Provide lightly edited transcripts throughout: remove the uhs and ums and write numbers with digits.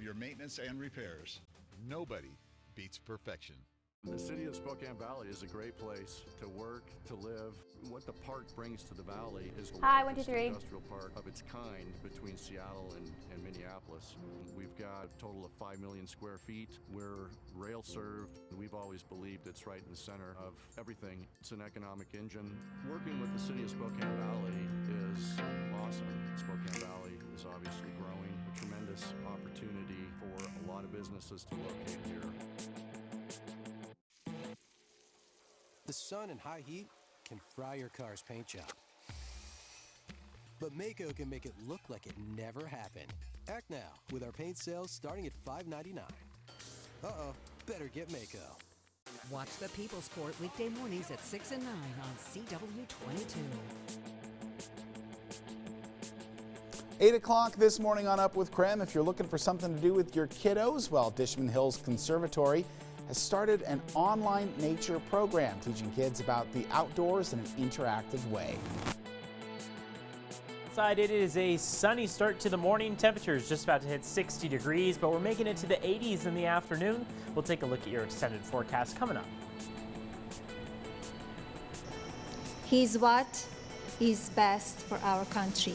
of your maintenance and repairs. Nobody beats perfection. The city of Spokane Valley is a great place to work, to live. What the park brings to the valley is the largest industrial park of its kind between Seattle and Minneapolis. We've got a total of 5 million square feet. We're rail served. We've always believed it's right in the center of everything. It's an economic engine. Working with the city of Spokane Valley is awesome. Spokane Valley is obviously growing, a tremendous opportunity for a lot of businesses to locate here. The sun and high heat can fry your car's paint job. But Maaco can make it look like it never happened. Act now with our paint sales starting at $5.99. Uh-oh, better get Maaco. Watch the People Sport weekday mornings at 6 and 9 on CW22. 8 o'clock this morning on Up with KREM. If you're looking for something to do with your kiddos, well, Dishman Hills Conservatory has started an online nature program teaching kids about the outdoors in an interactive way. Outside, it is a sunny start to the morning. Temperature is just about to hit 60 degrees, but we're making it to the 80s in the afternoon. We'll take a look at your extended forecast coming up. He's what is best for our country.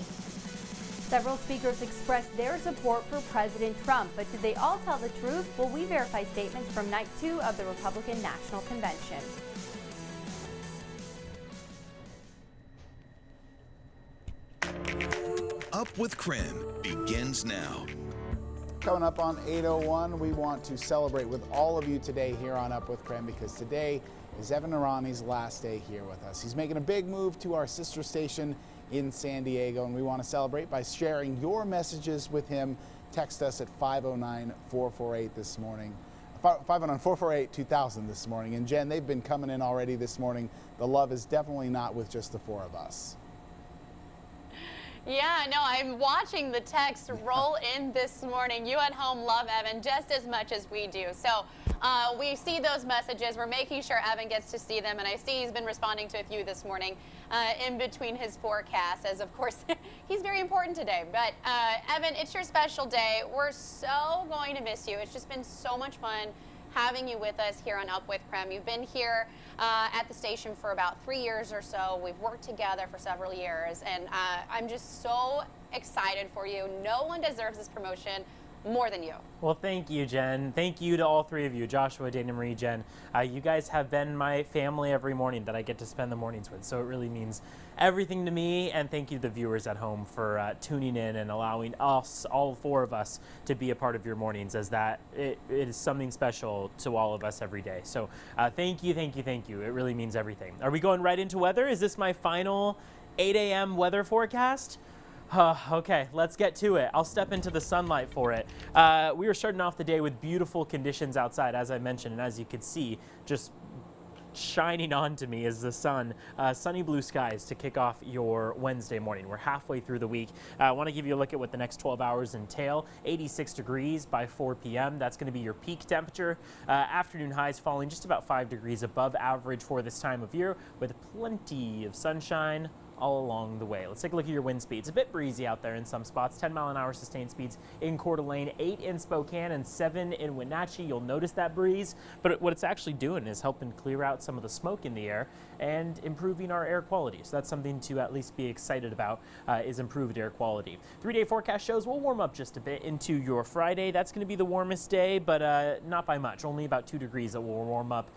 Several speakers expressed their support for President Trump, but did they all tell the truth? Will we verify statements from night 2 of the Republican National Convention? Up with KREM begins now. Coming up on 8:01, we want to celebrate with all of you today here on Up with KREM because today is Evan Arami's last day here with us. He's making a big move to our sister station in San Diego, and we want to celebrate by sharing your messages with him. Text us at 509-448 this morning. 509-448-2000 this morning. And Jen, they've been coming in already this morning. The love is definitely not with just the 4 of us. Yeah, no, I'm watching the text roll in this morning. You at home love Evan just as much as we do. So we see those messages. We're making sure Evan gets to see them. And I see he's been responding to a few this morning in between his forecasts, as of course he's very important today. But Evan, it's your special day. We're so going to miss you. It's just been so much fun having you with us here on Up with KREM. You've been here at the station for about 3 years or so. We've worked together for several years, and I'm just so excited for you. No one deserves this promotion more than you. Well, thank you, Jen. Thank you to all 3 of you, Joshua, Dana Marie, Jen. You guys have been my family every morning that I get to spend the mornings with, so it really means everything to me. And thank you to the viewers at home for tuning in and allowing us, all 4 of us, to be a part of your mornings, as that it is something special to all of us every day. So thank you, thank you, thank you. It really means everything. Are we going right into weather? Is this my final 8 a.m. weather forecast? Okay, let's get to it. I'll step into the sunlight for it. We were starting off the day with beautiful conditions outside, as I mentioned, and as you can see, just shining onto me is the sun. Sunny blue skies to kick off your Wednesday morning. We're halfway through the week. I want to give you a look at what the next 12 hours entail. 86 degrees by 4 p.m. That's going to be your peak temperature. Afternoon highs falling just about 5 degrees above average for this time of year, with plenty of sunshine all along the way. Let's take a look at your wind speeds. A bit breezy out there in some spots. 10-mile-an-hour sustained speeds in Coeur d'Alene, 8 in Spokane, and 7 in Wenatchee. You'll notice that breeze, but what it's actually doing is helping clear out some of the smoke in the air and improving our air quality. So that's something to at least be excited about, is improved air quality. 3-day forecast shows we'll warm up just a bit into your Friday. That's going to be the warmest day, but not by much. Only about 2 degrees that will warm up,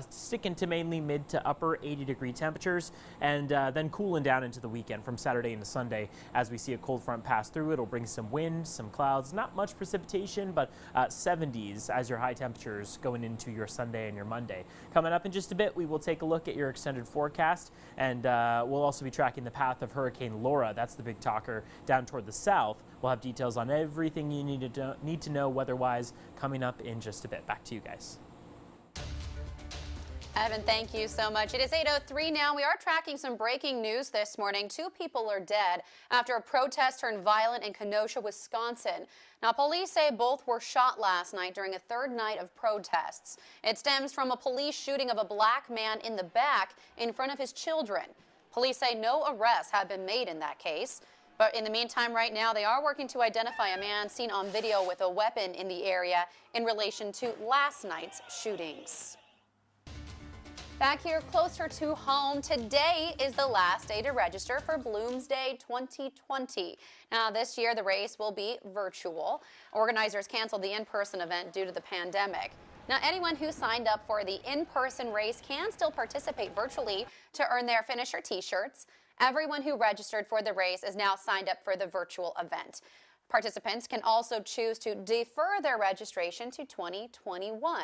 sticking to mainly mid to upper 80-degree temperatures, and then cooling down into the weekend from Saturday into Sunday as we see a cold front pass through. It'll bring some wind, some clouds, not much precipitation, but 70s as your high temperatures going into your Sunday and your Monday. Coming up in just a bit, we will take a look at your extended forecast, and we'll also be tracking the path of Hurricane Laura. That's the big talker down toward the south. We'll have details on everything you need to know weather-wise coming up in just a bit. Back to you guys. Evan, thank you so much. It is 8:03 now. We are tracking some breaking news this morning. 2 people are dead after a protest turned violent in Kenosha, Wisconsin. Now, police say both were shot last night during a 3rd night of protests. It stems from a police shooting of a black man in the back in front of his children. Police say no arrests have been made in that case, But in the meantime, right now, they are working to identify a man seen on video with a weapon in the area in relation to last night's shootings. Back here closer to home, today is the last day to register for Bloomsday 2020. Now, this year, the race will be virtual. Organizers canceled the in-person event due to the pandemic. Now, anyone who signed up for the in-person race can still participate virtually to earn their finisher t-shirts. Everyone who registered for the race is now signed up for the virtual event. Participants can also choose to defer their registration to 2021.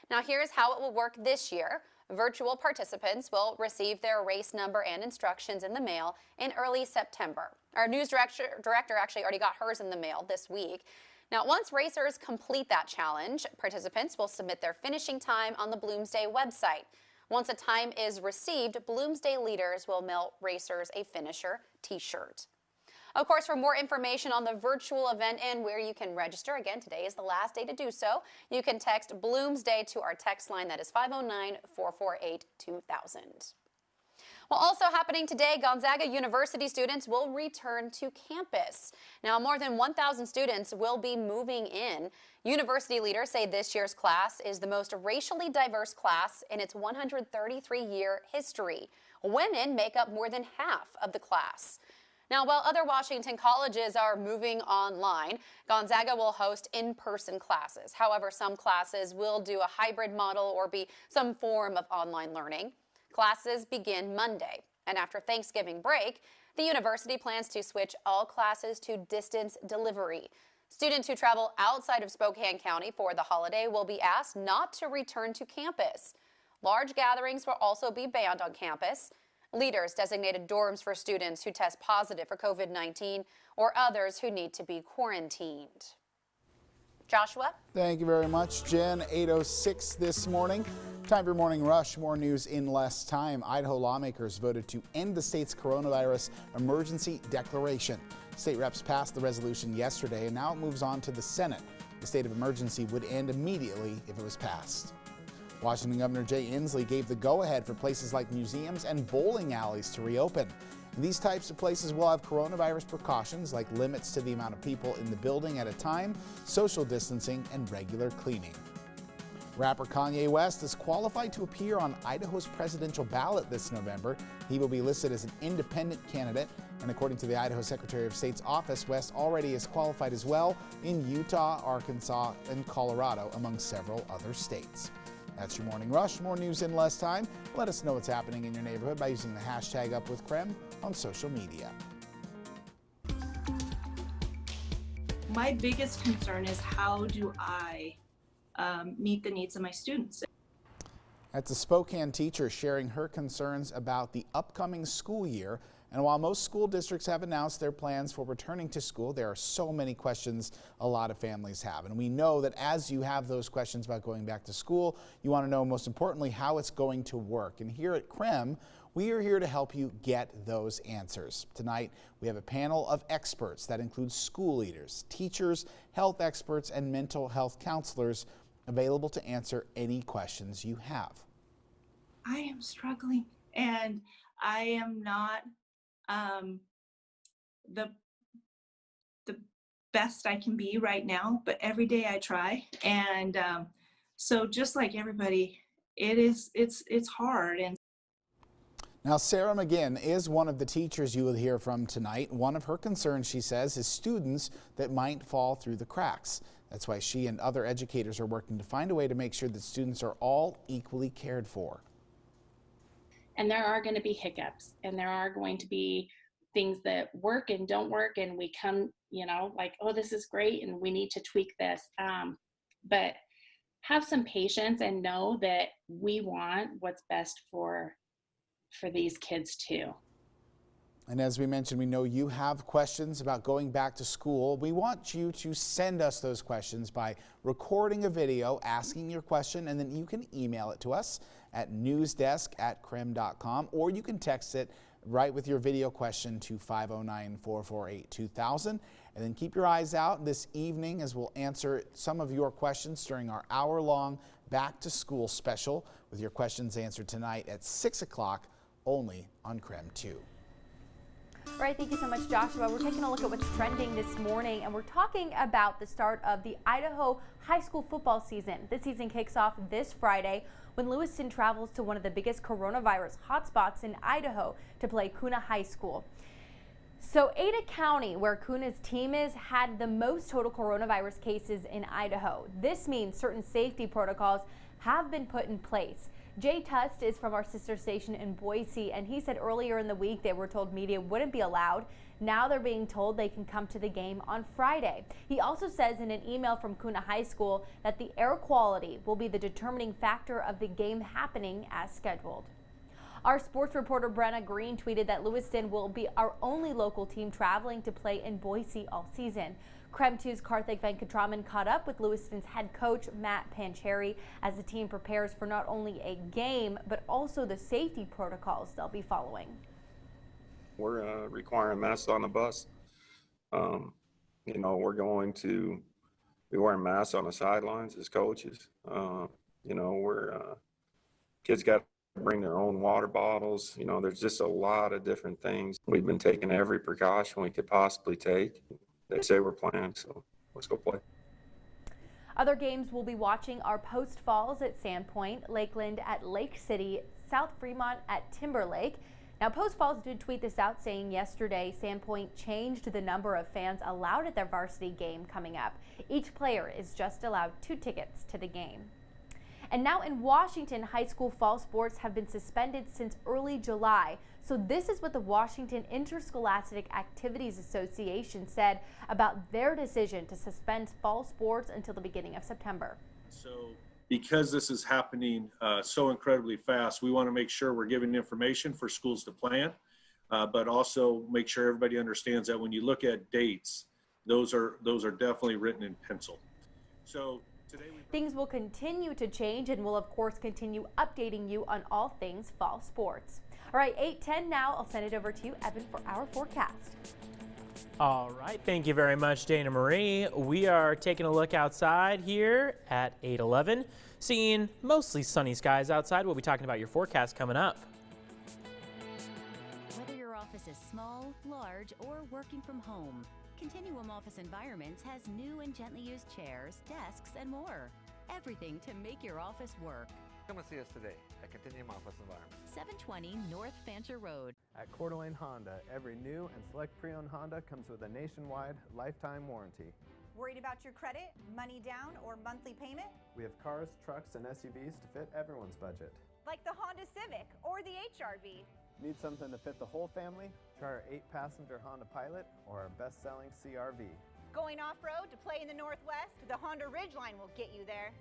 Now, here's how it will work this year. Virtual participants will receive their race number and instructions in the mail in early September. Our news director actually already got hers in the mail this week. Now, once racers complete that challenge, participants will submit their finishing time on the Bloomsday website. Once a time is received, Bloomsday leaders will mail racers a finisher t-shirt. Of course, for more information on the virtual event and where you can register, again, today is the last day to do so. You can text Bloomsday to our text line that is 509-448-2000. Well, also happening today, Gonzaga University students will return to campus. Now, more than 1,000 students will be moving in. University leaders say this year's class is the most racially diverse class in its 133-year history. Women make up more than half of the class. Now, while other Washington colleges are moving online, Gonzaga will host in-person classes. However, some classes will do a hybrid model or be some form of online learning. Classes begin Monday, and after Thanksgiving break, the university plans to switch all classes to distance delivery. Students who travel outside of Spokane County for the holiday will be asked not to return to campus. Large gatherings will also be banned on campus. Leaders designated dorms for students who test positive for COVID-19 or others who need to be quarantined. Joshua? Thank you very much, Jen. 8:06 this morning. Time for Morning Rush. More news in less time. Idaho lawmakers voted to end the state's coronavirus emergency declaration. State reps passed the resolution yesterday, and now it moves on to the Senate. The state of emergency would end immediately if it was passed. Washington Governor Jay Inslee gave the go-ahead for places like museums and bowling alleys to reopen. These types of places will have coronavirus precautions like limits to the amount of people in the building at a time, social distancing, and regular cleaning. Rapper Kanye West is qualified to appear on Idaho's presidential ballot this November. He will be listed as an independent candidate, and according to the Idaho Secretary of State's office, West already is qualified as well in Utah, Arkansas, and Colorado, among several other states. That's your Morning Rush. More news in less time. Let us know what's happening in your neighborhood by using the hashtag #UpWithKREM on social media. My biggest concern is how do I meet the needs of my students. That's a Spokane teacher sharing her concerns about the upcoming school year. And while most school districts have announced their plans for returning to school, there are so many questions a lot of families have. And we know that as you have those questions about going back to school, you want to know, most importantly, how it's going to work. And here at KREM, we are here to help you get those answers. Tonight, we have a panel of experts that includes school leaders, teachers, health experts, and mental health counselors available to answer any questions you have. I am struggling, and I am not the best I can be right now, but every day I try. And so just like everybody, it's hard. And now, Sarah McGinn is one of the teachers you will hear from tonight. One of her concerns, she says, is students that might fall through the cracks. That's why she and other educators are working to find a way to make sure that students are all equally cared for. And there are going to be hiccups, and there are going to be things that work and don't work, and we come, like, oh, this is great, and we need to tweak this. But have some patience and know that we want what's best for these kids too. And as we mentioned, we know you have questions about going back to school. We want you to send us those questions by recording a video asking your question, and then you can email it to us at newsdesk@krem.com, or you can text it right with your video question to 509-448-2000. And then keep your eyes out this evening as we'll answer some of your questions during our hour-long back to school special, with your questions answered tonight at 6 o'clock only on KREM 2. All right, thank you so much, Joshua. We're taking a look at what's trending this morning, and we're talking about the start of the Idaho high school football season. This season kicks off this Friday when Lewiston travels to one of the biggest coronavirus hotspots in Idaho to play Kuna High School. So Ada County, where Kuna's team is, had the most total coronavirus cases in Idaho. This means certain safety protocols have been put in place. Jay Tust is from our sister station in Boise, and he said earlier in the week they were told media wouldn't be allowed. Now they're being told they can come to the game on Friday. He also says in an email from Kuna High School that the air quality will be the determining factor of the game happening as scheduled. Our sports reporter Brenna Green tweeted that Lewiston will be our only local team traveling to play in Boise all season. KREM 2's Karthik Venkatraman caught up with Lewiston's head coach Matt Pancheri as the team prepares for not only a game but also the safety protocols they'll be following. We're requiring masks on the bus. You know, we're going to be wearing masks on the sidelines as coaches. You know, kids got to bring their own water bottles. You know, there's just a lot of different things. We've been taking every precaution we could possibly take. They say we're playing, so let's go play. Other games we'll be watching are Post Falls at Sandpoint, Lakeland at Lake City, South Fremont at Timberlake. Now, Post Falls did tweet this out, saying yesterday Sandpoint changed the number of fans allowed at their varsity game coming up. Each player is just allowed 2 tickets to the game. And now in Washington, high school fall sports have been suspended since early July. So this is what the Washington Interscholastic Activities Association said about their decision to suspend fall sports until the beginning of September. So because this is happening so incredibly fast, we want to make sure we're giving information for schools to plan, but also make sure everybody understands that when you look at dates, those are definitely written in pencil. So things will continue to change, and we'll of course continue updating you on all things fall sports. All right, 8:10 now. I'll send it over to you, Evan, for our forecast. All right, thank you very much, Dana Marie. We are taking a look outside here at 8:11, seeing mostly sunny skies outside. We'll be talking about your forecast coming up. Whether your office is small, large, or working from home, Continuum Office Environments has new and gently used chairs, desks, and more. Everything to make your office work. Come and see us today at Continuum Office Environments. 720 North Fancher Road. At Coeur d'Alene Honda, every new and select pre-owned Honda comes with a nationwide lifetime warranty. Worried about your credit, money down, or monthly payment? We have cars, trucks, and SUVs to fit everyone's budget. Like the Honda Civic or the HRV. Need something to fit the whole family? Try our 8-passenger Honda Pilot or our best-selling CRV. Going off-road to play in the Northwest? The Honda Ridgeline will get you there.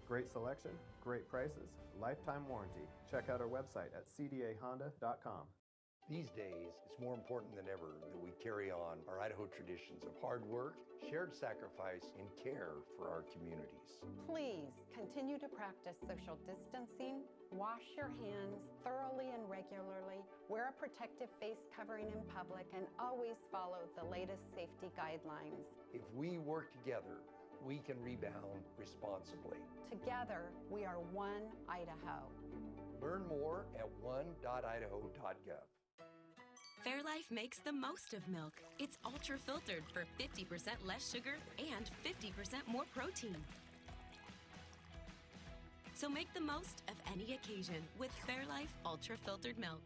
Great selection, great prices, lifetime warranty. Check out our website at cdahonda.com. These days, it's more important than ever that we carry on our Idaho traditions of hard work, shared sacrifice, and care for our communities. Please continue to practice social distancing, wash your hands thoroughly and regularly, wear a protective face covering in public, and always follow the latest safety guidelines. If we work together, we can rebound responsibly. Together, we are One Idaho. Learn more at one.idaho.gov. Fairlife makes the most of milk. It's ultra filtered for 50% less sugar and 50% more protein. So make the most of any occasion with Fairlife ultra filtered milk.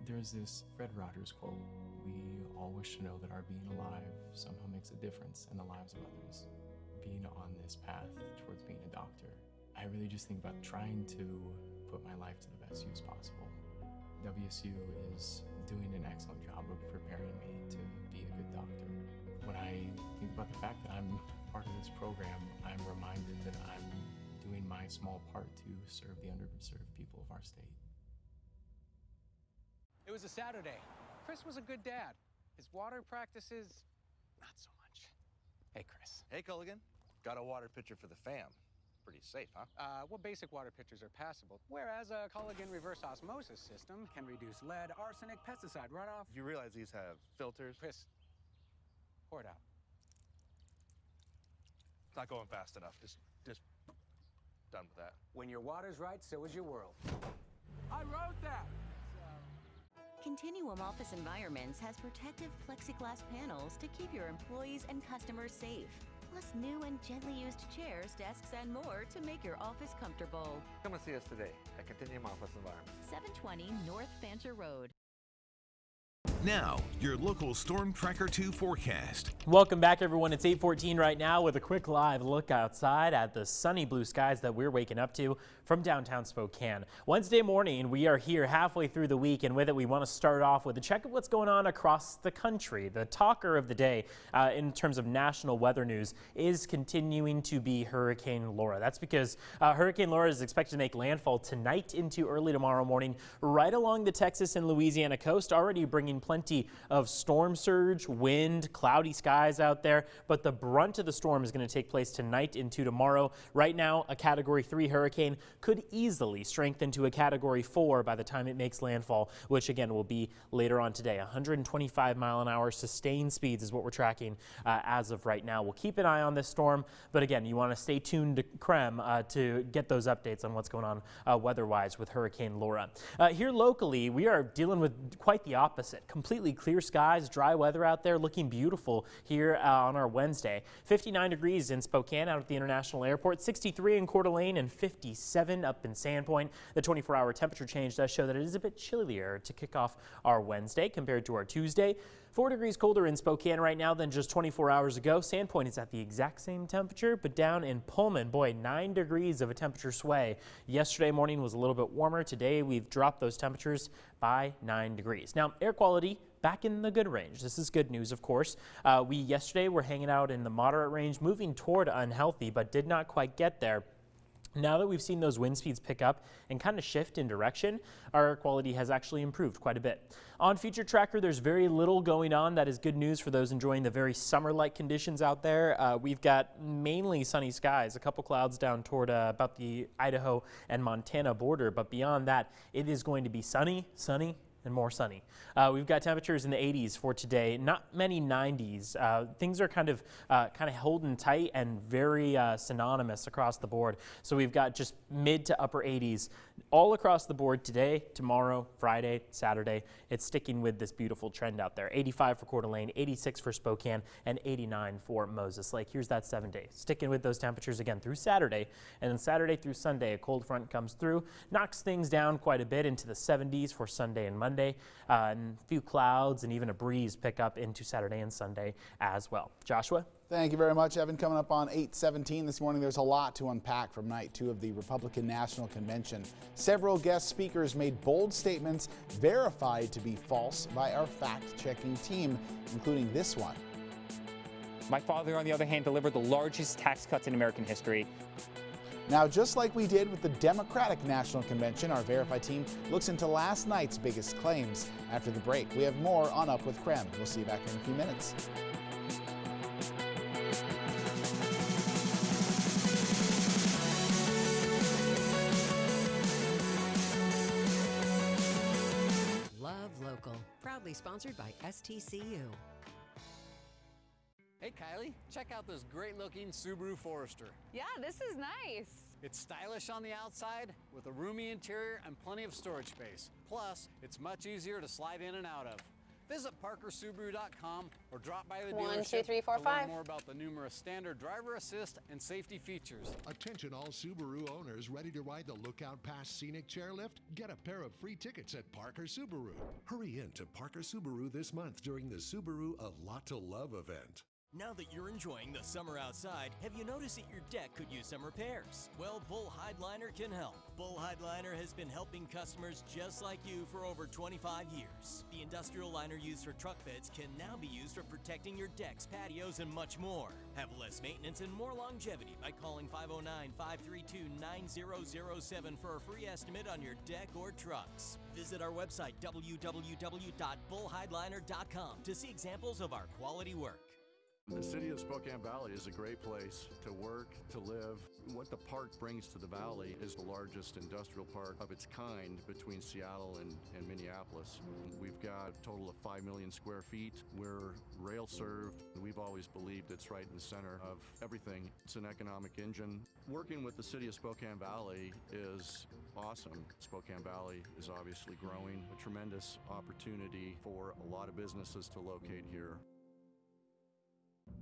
There's this Fred Rogers quote: "We all wish to know that our being alive somehow makes a difference in the lives of others." Being on this path towards being a doctor, I really just think about trying to put my life to the best use possible. WSU is doing an excellent job of preparing me to be a good doctor. When I think about the fact that I'm part of this program, I'm reminded that I'm doing my small part to serve the underserved people of our state. It was a Saturday. Chris was a good dad. His water practices, not so much. Hey, Chris. Hey, Culligan. Got a water pitcher for the fam. Pretty safe, huh? Well, basic water pitchers are passable, whereas a Culligan reverse osmosis system can reduce lead, arsenic, pesticide runoff. You realize these have filters? Chris, pour it out. It's not going fast enough. Just done with that. When your water's right, so is your world. I wrote that! Continuum Office Environments has protective plexiglass panels to keep your employees and customers safe. Plus new and gently used chairs, desks, and more to make your office comfortable. Come and see us today at Continuum Office Environments. 720 North Fancher Road. Now, your local Storm Tracker 2 forecast. Welcome back, everyone. It's 8:14 right now with a quick live look outside at the sunny blue skies that we're waking up to from downtown Spokane. Wednesday morning, we are here halfway through the week, and with it, we want to start off with a check of what's going on across the country. The talker of the day in terms of national weather news is continuing to be Hurricane Laura. That's because Hurricane Laura is expected to make landfall tonight into early tomorrow morning right along the Texas and Louisiana coast, already bringing plenty of storm surge, wind, cloudy skies out there, but the brunt of the storm is going to take place tonight into tomorrow. Right now, a Category 3 hurricane could easily strengthen to a Category 4 by the time it makes landfall, which again will be later on today. 125 mile an hour sustained speeds is what we're tracking as of right now. We'll keep an eye on this storm, but again, you want to stay tuned to KREM to get those updates on what's going on weather-wise with Hurricane Laura. Here locally, we are dealing with quite the opposite. Completely clear skies, dry weather out there, looking beautiful here on our Wednesday. 59 degrees in Spokane out at the International Airport, 63 in Coeur d'Alene, and 57 up in Sandpoint. The 24-hour temperature change does show that it is a bit chillier to kick off our Wednesday compared to our Tuesday. 4 degrees colder in Spokane right now than just 24 hours ago. Sandpoint is at the exact same temperature, but down in Pullman, boy, 9 degrees of a temperature sway. Yesterday morning was a little bit warmer. Today we've dropped those temperatures by 9 degrees. Now, air quality back in the good range. This is good news, of course. We yesterday were hanging out in the moderate range, moving toward unhealthy, but did not quite get there. Now that we've seen those wind speeds pick up and kind of shift in direction, our air quality has actually improved quite a bit. On Future Tracker, there's very little going on. That is good news for those enjoying the very summer-like conditions out there. We've got mainly sunny skies, a couple clouds down toward about the Idaho and Montana border, but beyond that, it is going to be sunny, and more sunny. We've got temperatures in the 80s for today, not many 90s. Things are kind of holding tight and very synonymous across the board. So we've got just mid to upper 80s all across the board today, tomorrow, Friday, Saturday. It's sticking with this beautiful trend out there. 85 for Coeur d'Alene, 86 for Spokane, and 89 for Moses Lake. Here's that 7 day. Sticking with those temperatures again through Saturday, and then Saturday through Sunday, a cold front comes through, knocks things down quite a bit into the 70s for Sunday and Monday, and a few clouds and even a breeze pick up into Saturday and Sunday as well. Joshua? Thank you very much, Evan. Coming up on 8:17 this morning, there's a lot to unpack from night 2 of the Republican National Convention. Several guest speakers made bold statements verified to be false by our fact-checking team, including this one. My father, on the other hand, delivered the largest tax cuts in American history. Now, just like we did with the Democratic National Convention, our Verify team looks into last night's biggest claims. After the break, we have more on Up with KREM. We'll see you back in a few minutes. Love Local, proudly sponsored by STCU. Hey Kylie, check out this great-looking Subaru Forester. Yeah, this is nice. It's stylish on the outside with a roomy interior and plenty of storage space. Plus, it's much easier to slide in and out of. Visit parkersubaru.com or drop by the dealership to learn more about the numerous standard driver assist and safety features. Attention all Subaru owners ready to ride the Lookout Pass Scenic Chairlift? Get a pair of free tickets at Parker Subaru. Hurry in to Parker Subaru this month during the Subaru A Lot to Love event. Now that you're enjoying the summer outside, have you noticed that your deck could use some repairs? Well, Bull Hidliner can help. Bull Hidliner has been helping customers just like you for over 25 years. The industrial liner used for truck beds can now be used for protecting your decks, patios, and much more. Have less maintenance and more longevity by calling 509-532-9007 for a free estimate on your deck or trucks. Visit our website, www.bullhidliner.com, to see examples of our quality work. The city of Spokane Valley is a great place to work, to live. What the park brings to the valley is the largest industrial park of its kind between Seattle and Minneapolis. We've got a total of 5 million square feet. We're rail served. We've always believed it's right in the center of everything. It's an economic engine. Working with the city of Spokane Valley is awesome. Spokane Valley is obviously growing, a tremendous opportunity for a lot of businesses to locate here.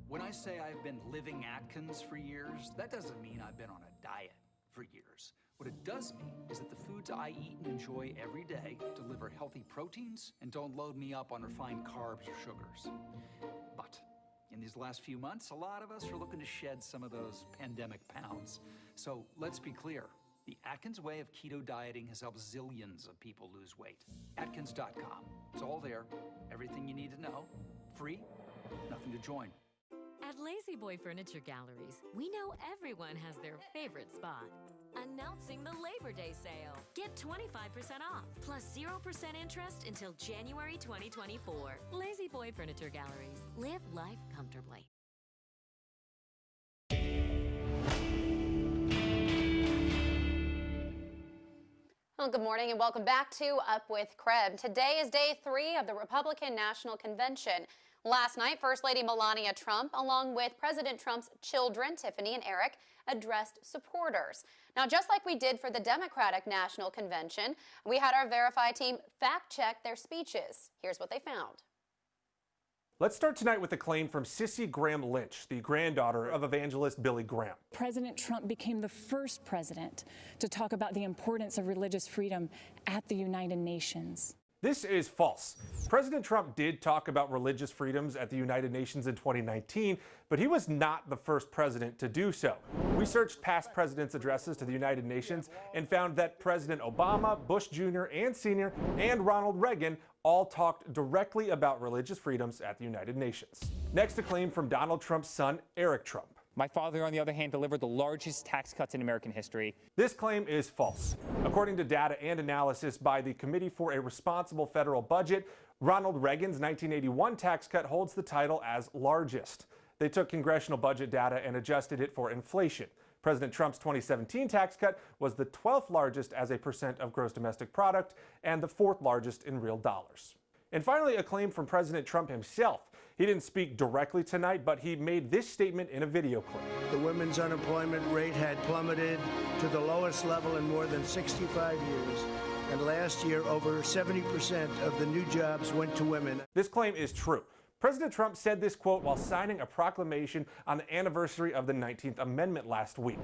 When I say I've been living Atkins for years, that doesn't mean I've been on a diet for years. What it does mean is that the foods I eat and enjoy every day deliver healthy proteins and don't load me up on refined carbs or sugars. But in these last few months, a lot of us are looking to shed some of those pandemic pounds. So let's be clear. The Atkins way of keto dieting has helped zillions of people lose weight. Atkins.com. It's all there. Everything you need to know. Free. Nothing to join. At Lazy Boy Furniture Galleries, we know everyone has their favorite spot. Announcing the Labor Day sale. Get 25% off, plus 0% interest until January 2024. Lazy Boy Furniture Galleries. Live life comfortably. Well, good morning and welcome back to Up with KREM. Today is day 3 of the Republican National Convention. Last night, First Lady Melania Trump, along with President Trump's children, Tiffany and Eric, addressed supporters. Now, just like we did for the Democratic National Convention, we had our Verify team fact-check their speeches. Here's what they found. Let's start tonight with a claim from Sissy Graham Lynch, the granddaughter of evangelist Billy Graham. President Trump became the first president to talk about the importance of religious freedom at the United Nations. This is false. President Trump did talk about religious freedoms at the United Nations in 2019, but he was not the first president to do so. We searched past presidents' addresses to the United Nations and found that President Obama, Bush Jr. and Sr., and Ronald Reagan all talked directly about religious freedoms at the United Nations. Next, a claim from Donald Trump's son, Eric Trump. My father, on the other hand, delivered the largest tax cuts in American history. This claim is false. According to data and analysis by the Committee for a Responsible Federal Budget, Ronald Reagan's 1981 tax cut holds the title as largest. They took congressional budget data and adjusted it for inflation. President Trump's 2017 tax cut was the 12th largest as a percent of gross domestic product and the 4th largest in real dollars. And finally, a claim from President Trump himself. He didn't speak directly tonight, but he made this statement in a video clip. The women's unemployment rate had plummeted to the lowest level in more than 65 years. And last year, over 70% of the new jobs went to women. This claim is true. President Trump said this quote while signing a proclamation on the anniversary of the 19th Amendment last week.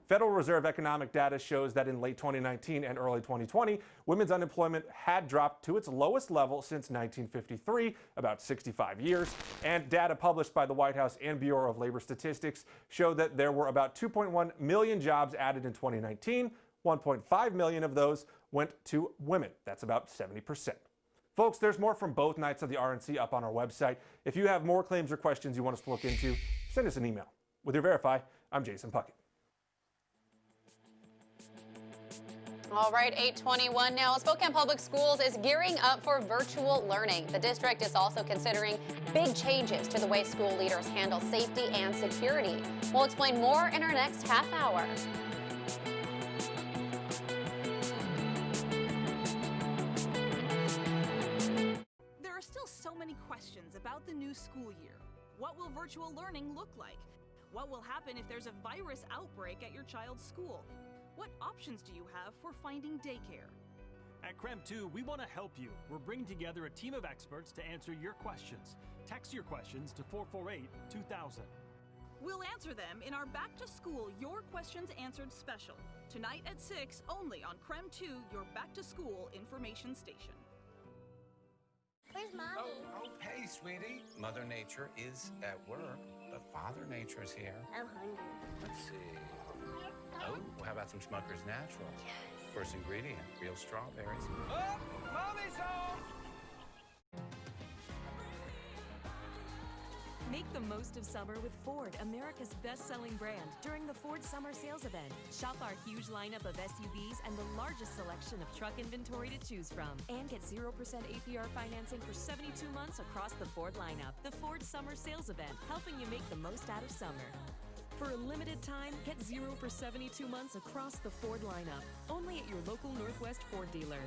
Federal Reserve economic data shows that in late 2019 and early 2020, women's unemployment had dropped to its lowest level since 1953, about 65 years, and data published by the White House and Bureau of Labor Statistics show that there were about 2.1 million jobs added in 2019. 1.5 million of those went to women. That's about 70%. Folks, there's more from both nights of the RNC up on our website. If you have more claims or questions you want us to look into, send us an email. With your Verify, I'm Jason Puckett. All right, 8:21 now. Spokane Public Schools is gearing up for virtual learning. The district is also considering big changes to the way school leaders handle safety and security. We'll explain more in our next half hour. There are still so many questions about the new school year. What will virtual learning look like? What will happen if there's a virus outbreak at your child's school? What options do you have for finding daycare? At KREM 2, we want to help you. We're bringing together a team of experts to answer your questions. Text your questions to 448-2000. We'll answer them in our Back to School Your Questions Answered special. Tonight at 6, only on KREM 2, your Back to School information station. Where's Mommy? Oh, hey, sweetie. Mother Nature is at work, but Father Nature is here. I'm hungry. Let's see. Oh, well, how about some Smucker's Natural? Yes. First ingredient, real strawberries. Oh, Mommy's home! Make the most of summer with Ford, America's best-selling brand, during the Ford Summer Sales Event. Shop our huge lineup of SUVs and the largest selection of truck inventory to choose from. And get 0% APR financing for 72 months across the Ford lineup. The Ford Summer Sales Event, helping you make the most out of summer. For a limited time, get 0 for 72 months across the Ford lineup. Only at your local Northwest Ford dealer.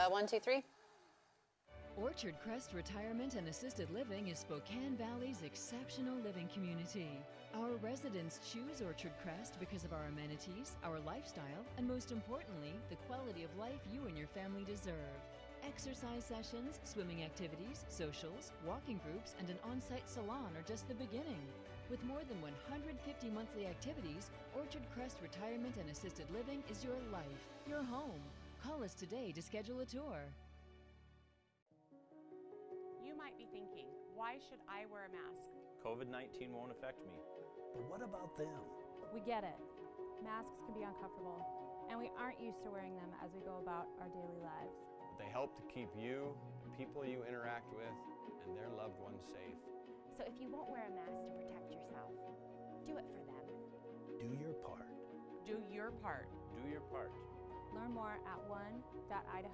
1, 2, 3. Orchard Crest Retirement and Assisted Living is Spokane Valley's exceptional living community. Our residents choose Orchard Crest because of our amenities, our lifestyle, and most importantly, the quality of life you and your family deserve. Exercise sessions, swimming activities, socials, walking groups, and an on-site salon are just the beginning. With more than 150 monthly activities, Orchard Crest Retirement and Assisted Living is your life, your home. Call us today to schedule a tour. You might be thinking, why should I wear a mask? COVID-19 won't affect me. But what about them? We get it. Masks can be uncomfortable, and we aren't used to wearing them as we go about our daily lives. But they help to keep you, the people you interact with, and their loved ones safe. So if you won't wear a mask to protect yourself, do it for them. Do your part. Do your part. Do your part. Learn more at one.idaho.gov.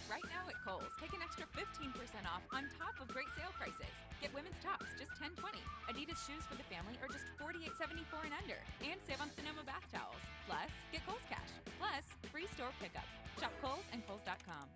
Right now at Kohl's, take an extra 15% off on top of great sale prices. Get women's tops, just $10.20. Adidas shoes for the family are just $48.74 and under. And save on Sonoma bath towels. Plus, get Kohl's Cash. Plus, free store pickup. Shop Kohl's and Kohl's.com.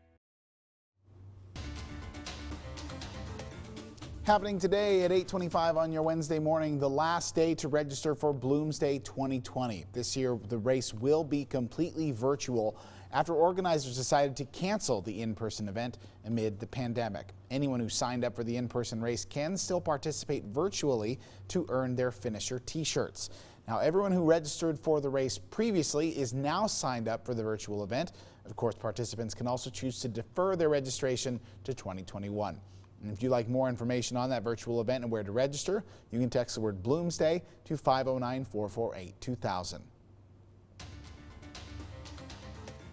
Happening today at 8:25 on your Wednesday morning, the last day to register for Bloomsday 2020. This year, the race will be completely virtual after organizers decided to cancel the in-person event amid the pandemic. Anyone who signed up for the in-person race can still participate virtually to earn their finisher t-shirts. Now, everyone who registered for the race previously is now signed up for the virtual event. Of course, participants can also choose to defer their registration to 2021. And if you'd like more information on that virtual event and where to register, you can text the word Bloomsday to 509-448-2000.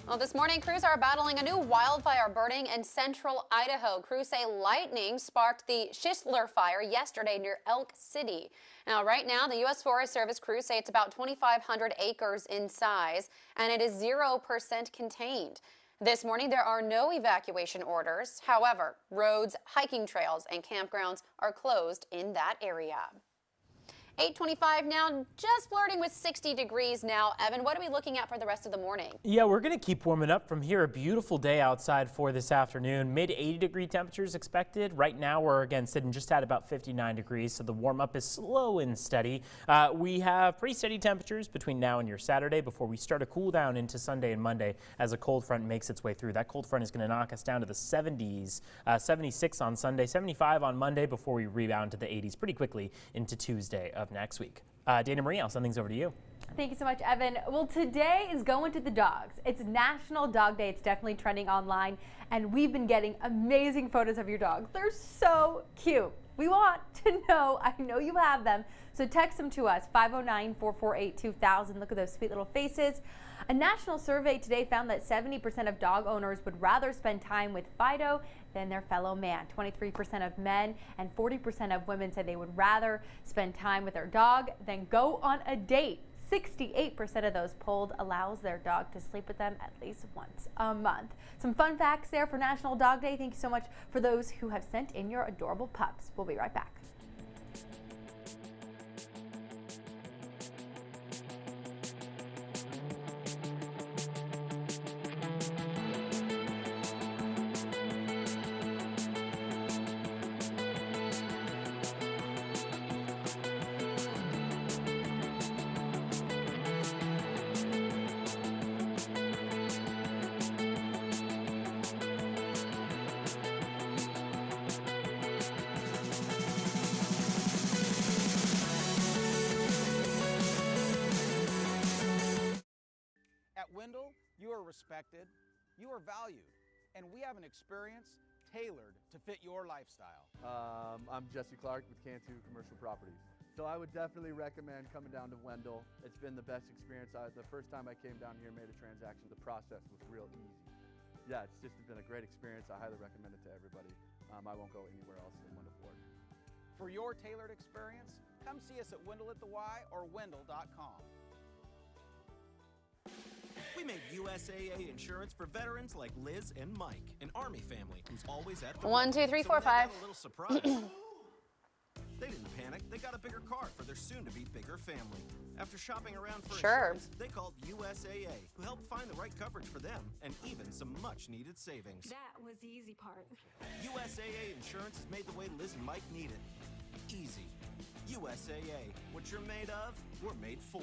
Well, this morning, crews are battling a new wildfire burning in central Idaho. Crews say lightning sparked the Schistler fire yesterday near Elk City. Now, right now, the U.S. Forest Service crews say it's about 2,500 acres in size, and it is 0% contained. This morning, there are no evacuation orders. However, roads, hiking trails, and campgrounds are closed in that area. 8:25 now, just flirting with 60 degrees now. Evan, what are we looking at for the rest of the morning? Yeah, we're going to keep warming up from here. A beautiful day outside for this afternoon. Mid 80-degree temperatures expected. Right now, we're again sitting just at about 59 degrees, so the warm up is slow and steady. We have pretty steady temperatures between now and your Saturday before we start a cool down into Sunday and Monday as a cold front makes its way through. That cold front is going to knock us down to the 70s, 76 on Sunday, 75 on Monday before we rebound to the 80s pretty quickly into Tuesday of next week. Dana Marie, I'll send things over to you. Thank you so much, Evan. Well, today is going to the dogs. It's National Dog Day. It's definitely trending online, and we've been getting amazing photos of your dogs. They're so cute. We want to know, I know you have them, so text them to us, 509-448-2000. Look at those sweet little faces. A national survey today found that 70% of dog owners would rather spend time with Fido than their fellow man. 23% of men and 40% of women said they would rather spend time with their dog than go on a date. 68% of those polled allows their dog to sleep with them at least once a month. Some fun facts there for National Dog Day. Thank you so much for those who have sent in your adorable pups. We'll be right back. You are respected, you are valued, and we have an experience tailored to fit your lifestyle. I'm Jesse Clark with Cantu Commercial Properties. So I would definitely recommend coming down to Wendell. It's been the best experience. The first time I came down here and made a transaction, the process was real easy. Yeah, it's just been a great experience. I highly recommend it to everybody. I won't go anywhere else in Wendell Ford. For your tailored experience, come see us at Wendell at the Y or Wendell.com. We made USAA insurance for veterans like Liz and Mike, an Army family who's always at the 1, 2, 3, 4, 5. A little surprise. They didn't panic. They got a bigger car for their soon-to-be bigger family. After shopping around for insurance, they called USAA, who helped find the right coverage for them and even some much-needed savings. That was the easy part. USAA insurance is made the way Liz and Mike need it. Easy. USAA. What you're made of, we're made for.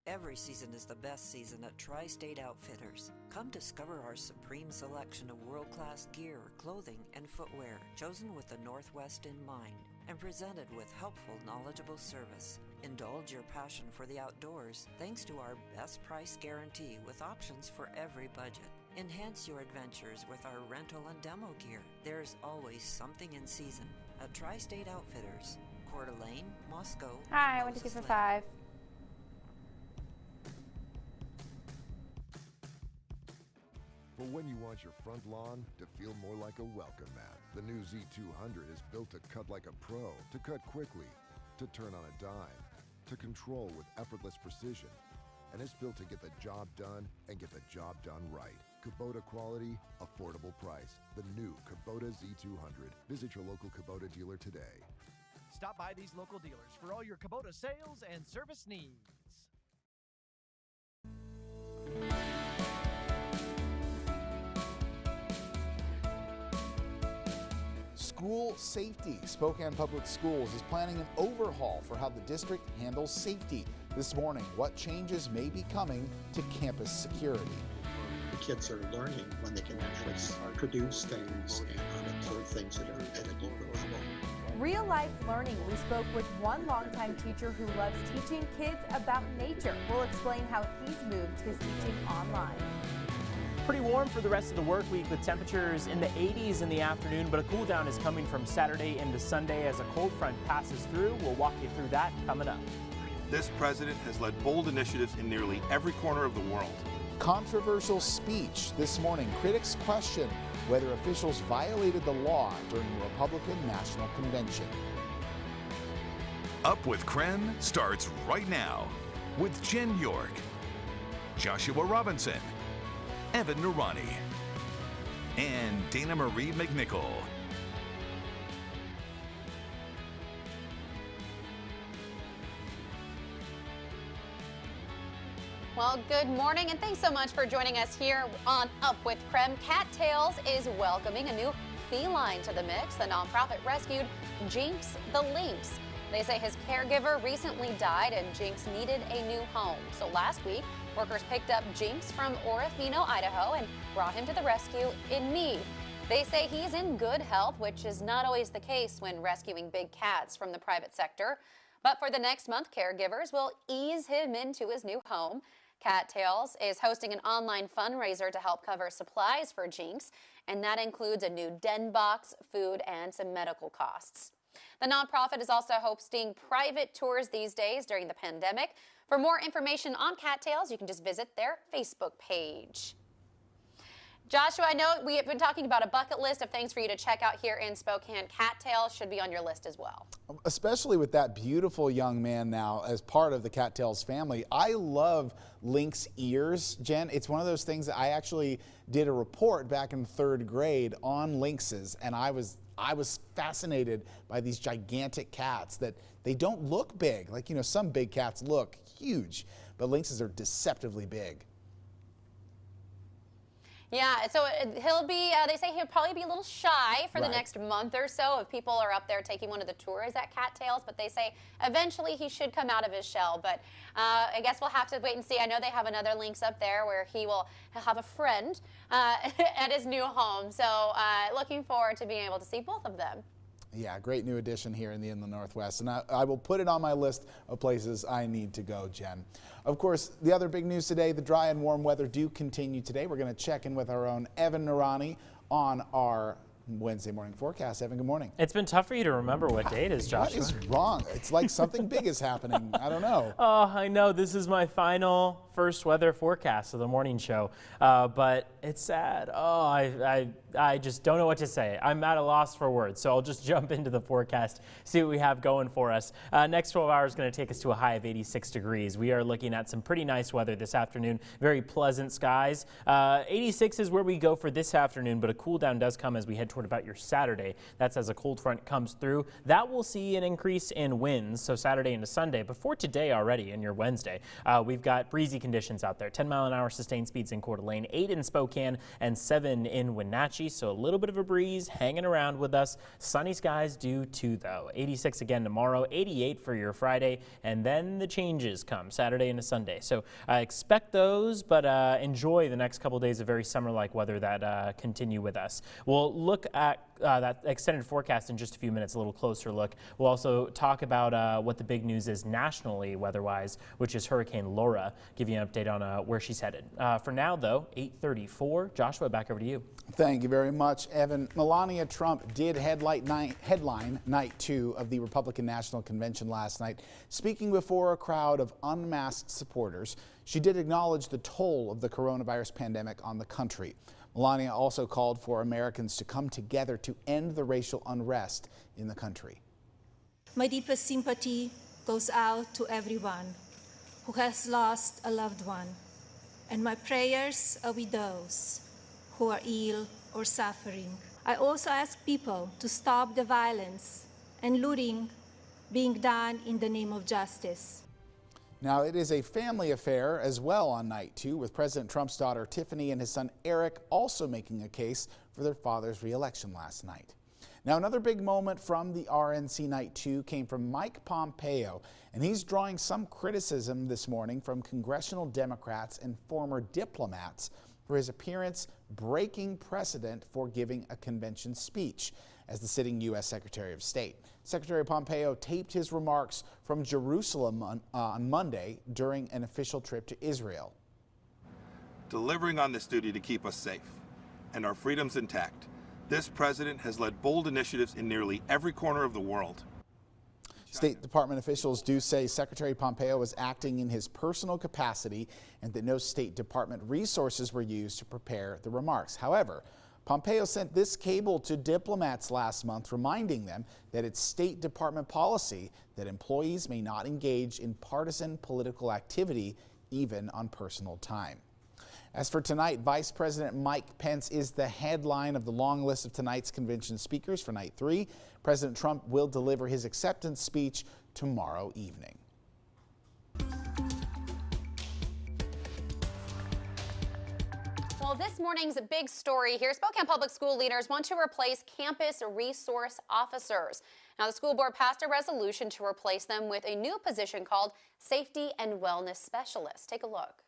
Every season is the best season at Tri-State Outfitters. Come discover our supreme selection of world-class gear, clothing, and footwear, chosen with the Northwest in mind, and presented with helpful, knowledgeable service. Indulge your passion for the outdoors thanks to our best price guarantee with options for every budget. Enhance your adventures with our rental and demo gear. There's always something in season at Tri-State Outfitters, Coeur d'Alene, Moscow. Hi, 1, 2, 3, 4, 5. For when you want your front lawn to feel more like a welcome mat, the new Z200 is built to cut like a pro, to cut quickly, to turn on a dime, to control with effortless precision. And it's built to get the job done and get the job done right. Kubota quality, affordable price. The new Kubota Z200. Visit your local Kubota dealer today. Stop by these local dealers for all your Kubota sales and service needs. School safety. Spokane Public Schools is planning an overhaul for how the district handles safety. This morning, what changes may be coming to campus security. The kids are learning when they can actually produce things and observe things that are at a deeper level. Real life learning. We spoke with one longtime teacher who loves teaching kids about nature. We'll explain how he's moved his teaching online. Pretty warm for the rest of the work week with temperatures in the 80s in the afternoon, but a cool down is coming from Saturday into Sunday as a cold front passes through. We'll walk you through that coming up. This president has led bold initiatives in nearly every corner of the world. Controversial speech. This morning, critics question whether officials violated the law during the Republican National Convention. Up with KREM starts right now with Jen York, Joshua Robinson, Evan Narani, and Dana Marie McNichol. Well, good morning, and thanks so much for joining us here on Up with KREM. Cattails is welcoming a new feline to the mix. The nonprofit rescued Jinx the lynx. They say his caregiver recently died and Jinx needed a new home. So last week, workers picked up Jinx from Orofino, Idaho, and brought him to the rescue in need. They say he's in good health, which is not always the case when rescuing big cats from the private sector. But for the next month, caregivers will ease him into his new home. Cattails is hosting an online fundraiser to help cover supplies for Jinx, and that includes a new den box, food, and some medical costs. The nonprofit is also hosting private tours these days during the pandemic. For more information on Cattails, you can just visit their Facebook page. Joshua, I know we have been talking about a bucket list of things for you to check out here in Spokane. Cattails should be on your list as well. Especially with that beautiful young man now as part of the Cattails family. I love lynx ears, Jen. It's one of those things that I actually did a report back in 3rd grade on lynxes, and I was fascinated by these gigantic cats that they don't look big. Like, you know, some big cats look huge, but lynxes are deceptively big. Yeah, so he'll be, they say he'll probably be a little shy for the next month or so if people are up there taking one of the tours at Cattails, but they say eventually he should come out of his shell. But I guess we'll have to wait and see. I know they have another lynx up there where he'll have a friend at his new home. So looking forward to being able to see both of them. Yeah, great new addition here in the Inland Northwest, and I will put it on my list of places I need to go, Jen. Of course, the other big news today, the dry and warm weather do continue today. We're going to check in with our own Evan Narani on our Wednesday morning forecast. Evan, good morning. It's been tough for you to remember what day it is, Joshua. What is wrong? It's like something big is happening. I don't know. Oh, I know. This is my final first weather forecast of the morning show, but it's sad. Oh, I I just don't know what to say. I'm at a loss for words, so I'll just jump into the forecast, see what we have going for us. Next 12 hours is going to take us to a high of 86 degrees. We are looking at some pretty nice weather this afternoon, very pleasant skies. 86 is where we go for this afternoon, but a cool down does come as we head toward about your Saturday. That's as a cold front comes through. That will see an increase in winds, so Saturday into Sunday. Before today already and your Wednesday, we've got breezy conditions out there. 10-mile-an-hour sustained speeds in Coeur d'Alene, 8 in Spokane, and 7 in Wenatchee. So a little bit of a breeze hanging around with us. Sunny skies do too, though. 86 again tomorrow, 88 for your Friday, and then the changes come Saturday into Sunday. So expect those, but enjoy the next couple days of very summer-like weather that continue with us. We'll look at that extended forecast in just a few minutes, a little closer look. We'll also talk about what the big news is nationally weather-wise, which is Hurricane Laura. Give you an update on where she's headed. For now, though, 8:34. Joshua, back over to you. Thank you very much, Evan. Melania Trump did headline night 2 of the Republican National Convention last night. Speaking before a crowd of unmasked supporters, she did acknowledge the toll of the coronavirus pandemic on the country. Melania also called for Americans to come together to end the racial unrest in the country. My deepest sympathy goes out to everyone who has lost a loved one, and my prayers are with those who are ill or suffering. I also ask people to stop the violence and looting being done in the name of justice. Now, it is a family affair as well on night 2, with President Trump's daughter Tiffany and his son Eric also making a case for their father's re-election last night. Now, another big moment from the RNC night 2 came from Mike Pompeo, and he's drawing some criticism this morning from congressional Democrats and former diplomats for his appearance breaking precedent for giving a convention speech as the sitting U.S. Secretary of State. Secretary Pompeo taped his remarks from Jerusalem on Monday during an official trip to Israel. Delivering on this duty to keep us safe and our freedoms intact, this president has led bold initiatives in nearly every corner of the world. State Department officials do say Secretary Pompeo was acting in his personal capacity and that no State Department resources were used to prepare the remarks. However, Pompeo sent this cable to diplomats last month, reminding them that it's State Department policy that employees may not engage in partisan political activity, even on personal time. As for tonight, Vice President Mike Pence is the headline of the long list of tonight's convention speakers for night 3. President Trump will deliver his acceptance speech tomorrow evening. Well, this morning's big story here, Spokane Public School leaders want to replace campus resource officers. Now, the school board passed a resolution to replace them with a new position called Safety and Wellness Specialist. Take a look.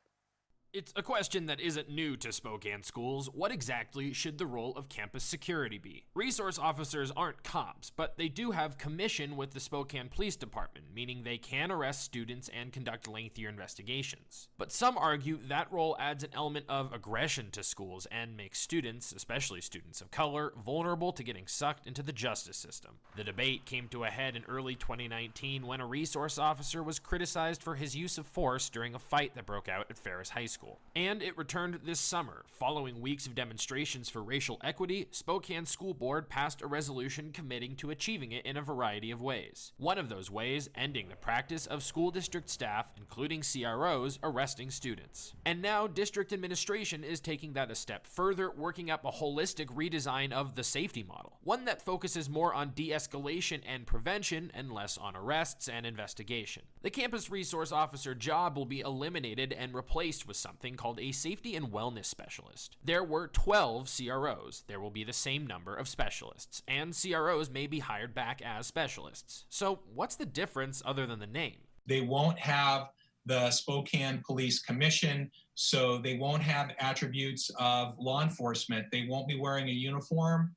It's a question that isn't new to Spokane schools. What exactly should the role of campus security be? Resource officers aren't cops, but they do have commission with the Spokane Police Department, meaning they can arrest students and conduct lengthier investigations. But some argue that role adds an element of aggression to schools and makes students, especially students of color, vulnerable to getting sucked into the justice system. The debate came to a head in early 2019 when a resource officer was criticized for his use of force during a fight that broke out at Ferris High School. And it returned this summer. Following weeks of demonstrations for racial equity, Spokane School Board passed a resolution committing to achieving it in a variety of ways. One of those ways, ending the practice of school district staff, including CROs, arresting students. And now district administration is taking that a step further, working up a holistic redesign of the safety model. One that focuses more on de-escalation and prevention and less on arrests and investigation. The campus resource officer job will be eliminated and replaced with something called a Safety and Wellness Specialist. There were 12 CROs. There will be the same number of specialists, and CROs may be hired back as specialists. So what's the difference other than the name? They won't have the Spokane Police Commission, so they won't have attributes of law enforcement. They won't be wearing a uniform,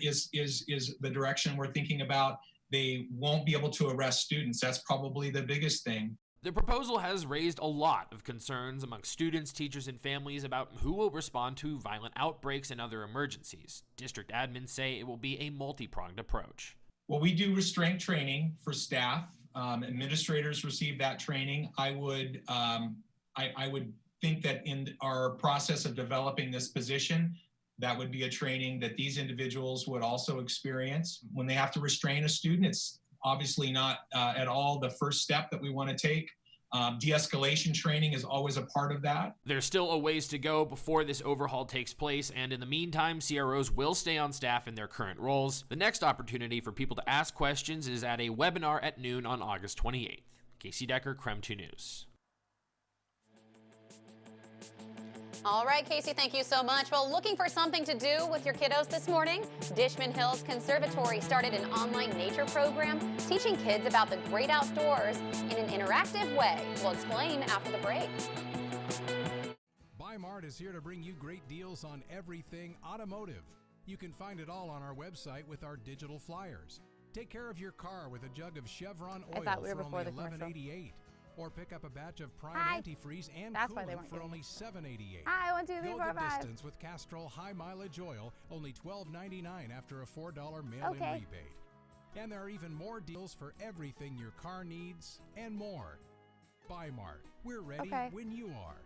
is the direction we're thinking about. They won't be able to arrest students. That's probably the biggest thing. The proposal has raised a lot of concerns among students, teachers, and families about who will respond to violent outbreaks and other emergencies. District admins say it will be a multi-pronged approach. Well, we do restraint training for staff. Administrators receive that training. I would think that in our process of developing this position, That would be a training that these individuals would also experience. When they have to restrain a student, it's obviously not at all the first step that we want to take. De-escalation training is always a part of that. There's still a ways to go before this overhaul takes place, and in the meantime, CROs will stay on staff in their current roles. The next opportunity for people to ask questions is at a webinar at noon on August 28th. Casey Decker, KREM 2 News. All right, Casey, thank you so much. Well, looking for something to do with your kiddos this morning? Dishman Hills Conservatory started an online nature program teaching kids about the great outdoors in an interactive way. We'll explain after the break. Buy-Mart is here to bring you great deals on everything automotive. You can find it all on our website with our digital flyers. Take care of your car with a jug of Chevron oil for only $11.88. Or pick up a batch of Prime antifreeze and coolant for only $7.88. Hi, 1, 2, 3, Go 4, the 5. distance with Castrol high mileage oil, only $12.99 after a $4 mail-in rebate. And there are even more deals for everything your car needs and more. Buy-Mart. We're ready when you are.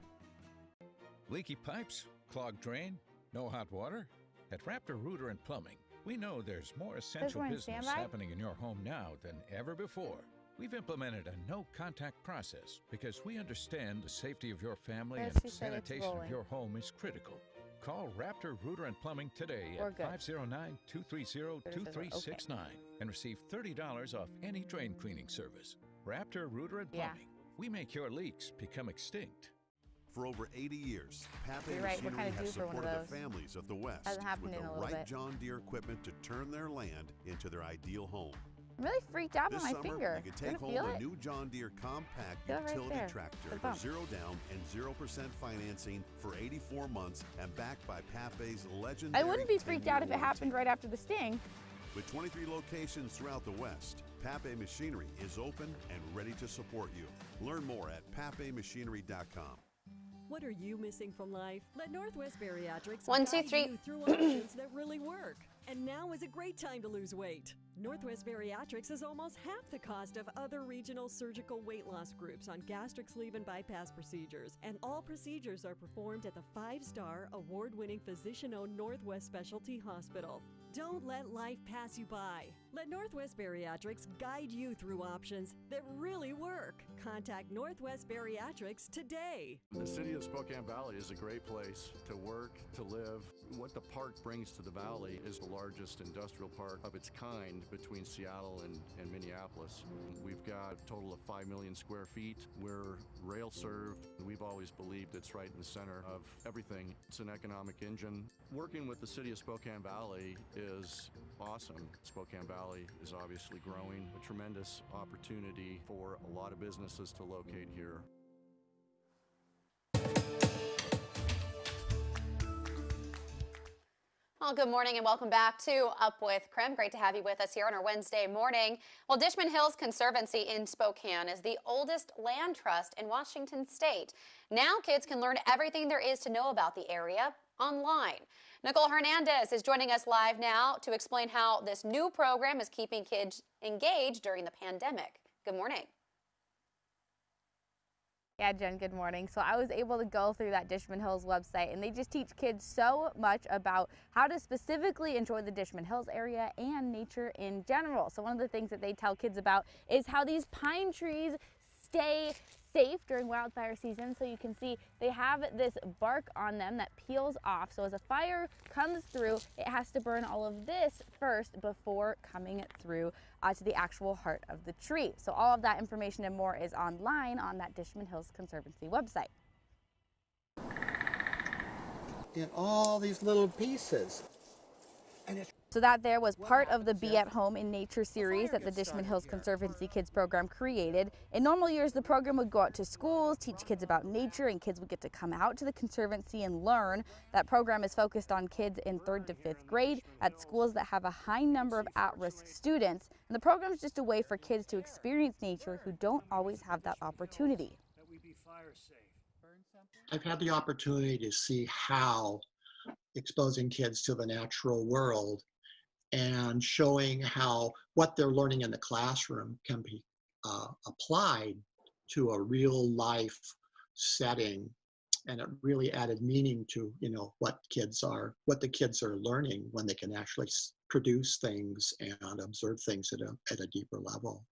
Leaky pipes? Clogged drain? No hot water? At Raptor Rooter and Plumbing, we know there's more essential business happening in your home now than ever before. We've implemented a no-contact process because we understand the safety of your family and sanitation of your home is critical. Call Raptor Rooter and Plumbing today at 509-230-2369 and receive $30 off any drain cleaning service. Raptor Rooter and Plumbing. We make your leaks become extinct. For over 80 years, Pape Machinery has supported the families of the West with the right John Deere equipment to turn their land into their ideal home. I'm really freaked out This on my summer, finger. you can take home a new John Deere compact utility tractor for 0 down and 0% financing for 84 months and backed by Pape's legendary. I wouldn't be freaked out if it happened right after the sting. With 23 locations throughout the West, Pape Machinery is open and ready to support you. Learn more at papemachinery.com. What are you missing from life? Let Northwest Bariatrics 1, 2, guide 3. you through options that really work. And now is a great time to lose weight. Northwest Bariatrics is almost half the cost of other regional surgical weight loss groups on gastric sleeve and bypass procedures. And all procedures are performed at the 5-star award-winning physician-owned Northwest Specialty Hospital. Don't let life pass you by. Let Northwest Bariatrics guide you through options that really work. Contact Northwest Bariatrics today. The city of Spokane Valley is a great place to work, to live. What the park brings to the valley is the largest industrial park of its kind between Seattle and Minneapolis. We've got a total of 5 million square feet. We're rail served. We've always believed it's right in the center of everything. It's an economic engine. Working with the city of Spokane Valley is awesome. Spokane Valley is obviously growing, a tremendous opportunity for a lot of businesses to locate here. Well, good morning and welcome back to Up with KREM. Great to have you with us here on our Wednesday morning. Well, Dishman Hills Conservancy in Spokane is the oldest land trust in Washington State. Now kids can learn everything there is to know about the area online. Nicole Hernandez is joining us live now to explain how this new program is keeping kids engaged during the pandemic. Good morning. Yeah, Jen, good morning. So I was able to go through that Dishman Hills website, and they just teach kids so much about how to specifically enjoy the Dishman Hills area and nature in general. So one of the things that they tell kids about is how these pine trees stay safe during wildfire season. So you can see they have this bark on them that peels off. So as a fire comes through, it has to burn all of this first before coming through to the actual heart of the tree. So all of that information and more is online on that Dishman Hills Conservancy website. In all these little pieces. And it's So that there was part of the Be at Home in Nature series that the Dishman Hills Conservancy Kids program created. In normal years, the program would go out to schools, teach kids about nature, and kids would get to come out to the Conservancy and learn. That program is focused on kids in 3rd to 5th grade at schools that have a high number of at-risk students. And the program is just a way for kids to experience nature who don't always have that opportunity. I've had the opportunity to see how exposing kids to the natural world and showing how what they're learning in the classroom can be applied to a real life setting and it really added meaning to, you know, what the kids are learning when they can actually produce things and observe things at a deeper level.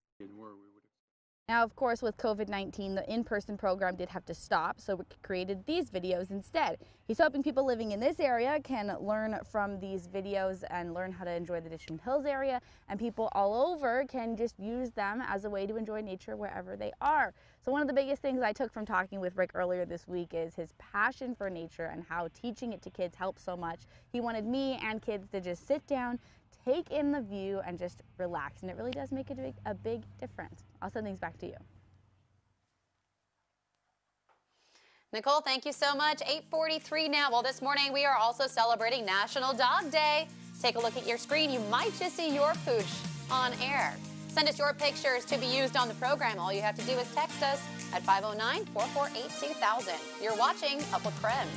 Now, of course, with COVID-19, the in-person program did have to stop, so we created these videos instead. He's hoping people living in this area can learn from these videos and learn how to enjoy the Richmond Hills area, and people all over can just use them as a way to enjoy nature wherever they are. So one of the biggest things I took from talking with Rick earlier this week is his passion for nature and how teaching it to kids helps so much. He wanted me and kids to just sit down, take in the view, and just relax, and it really does make a big difference. I'll send things back to you. Nicole, thank you so much. 8:43 now. Well, this morning we are also celebrating National Dog Day. Take a look at your screen. You might just see your pooch on air. Send us your pictures to be used on the program. All you have to do is text us at 509-448-2000. You're watching Up with KREM.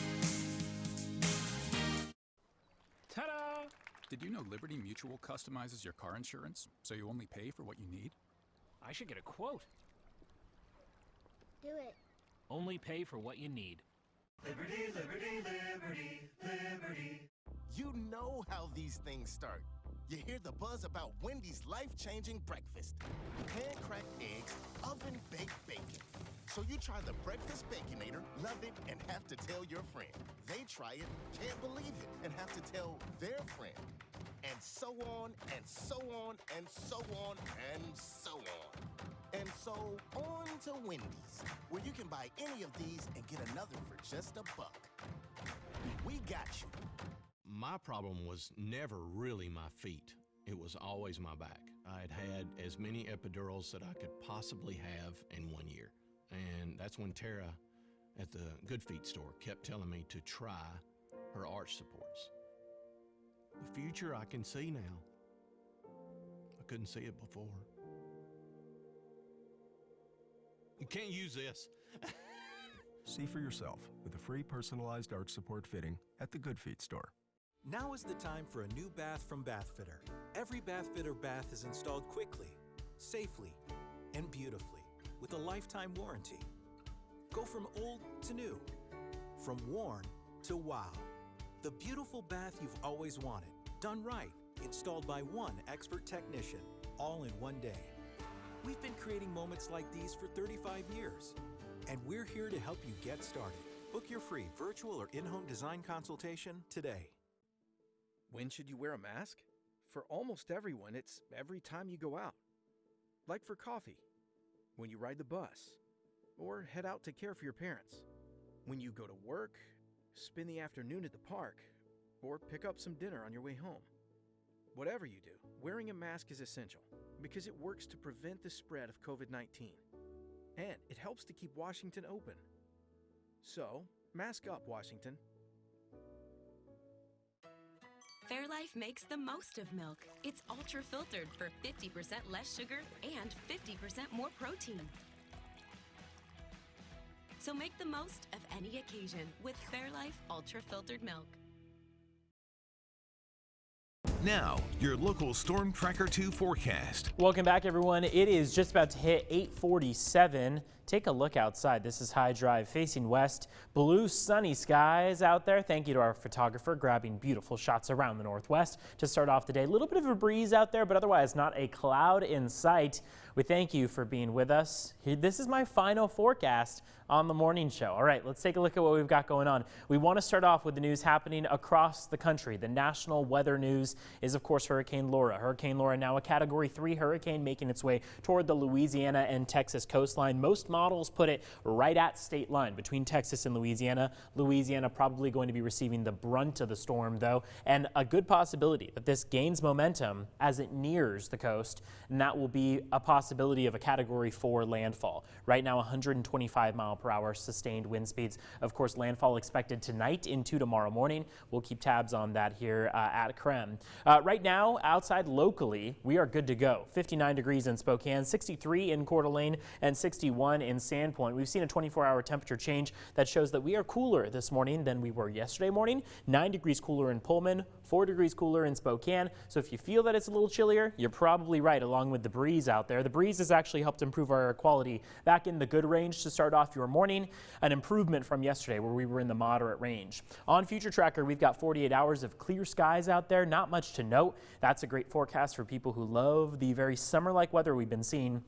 Ta-da! Did you know Liberty Mutual customizes your car insurance so you only pay for what you need? I should get a quote. Do it. Only pay for what you need. Liberty, liberty, liberty, liberty. You know how these things start. You hear the buzz about Wendy's life-changing breakfast. Hand-cracked eggs, oven-baked bacon. So you try the Breakfast Baconator, love it, and have to tell your friend. They try it, can't believe it, and have to tell their friend. And so on, and so on, and so on, and so on. And so on to Wendy's, where you can buy any of these and get another for just $1. We got you. My problem was never really my feet. It was always my back. I had had as many epidurals that I could possibly have in 1 year. And that's when Tara at the Good Feet store kept telling me to try her arch supports. The future I can see now. I couldn't see it before. You can't use this. See for yourself with a free personalized arch support fitting at the Good Feet store. Now is the time for a new bath from Bathfitter. Every Bathfitter bath is installed quickly, safely, and beautifully with a lifetime warranty. Go from old to new, from worn to wow. The beautiful bath you've always wanted, done right, installed by one expert technician, all in one day. We've been creating moments like these for 35 years, and we're here to help you get started. Book your free virtual or in-home design consultation today. When should you wear a mask? For almost everyone, it's every time you go out. Like for coffee, when you ride the bus, or head out to care for your parents. When you go to work, spend the afternoon at the park, or pick up some dinner on your way home. Whatever you do, wearing a mask is essential because it works to prevent the spread of COVID-19. And it helps to keep Washington open. So, mask up, Washington. Fairlife makes the most of milk. It's ultra-filtered for 50% less sugar and 50% more protein. So make the most of any occasion with Fairlife ultra-filtered milk. Now, your local Storm Tracker 2 forecast. Welcome back, everyone. It is just about to hit 8:47. Take a look outside. This is High Drive facing west. Blue sunny skies out there. Thank you to our photographer grabbing beautiful shots around the northwest to start off the day. A little bit of a breeze out there, but otherwise not a cloud in sight. We thank you for being with us. This is my final forecast on the morning show. All right, let's take a look at what we've got going on. We want to start off with the news happening across the country. The national weather news is, of course, Hurricane Laura. Hurricane Laura now a Category 3 hurricane making its way toward the Louisiana and Texas coastline. Most models put it right at state line between Texas and Louisiana. Louisiana probably going to be receiving the brunt of the storm, though, and a good possibility that this gains momentum as it nears the coast, and that will be a possibility of a Category 4 landfall. Right now, 125-mile-per-hour sustained wind speeds. Of course, landfall expected tonight into tomorrow morning. We'll keep tabs on that here at KREM. Right now, outside locally, we are good to go. 59 degrees in Spokane, 63 in Coeur d'Alene, and 61 in Sandpoint. We've seen a 24-hour temperature change that shows that we are cooler this morning than we were yesterday morning. 9 degrees cooler in Pullman, 4 degrees cooler in Spokane. So if you feel that it's a little chillier, you're probably right, along with the breeze out there. The breeze has actually helped improve our air quality back in the good range to start off your morning, an improvement from yesterday where we were in the moderate range. On Future Tracker, we've got 48 hours of clear skies out there, not much to note. That's a great forecast for people who love the very summer-like weather we've been seeing.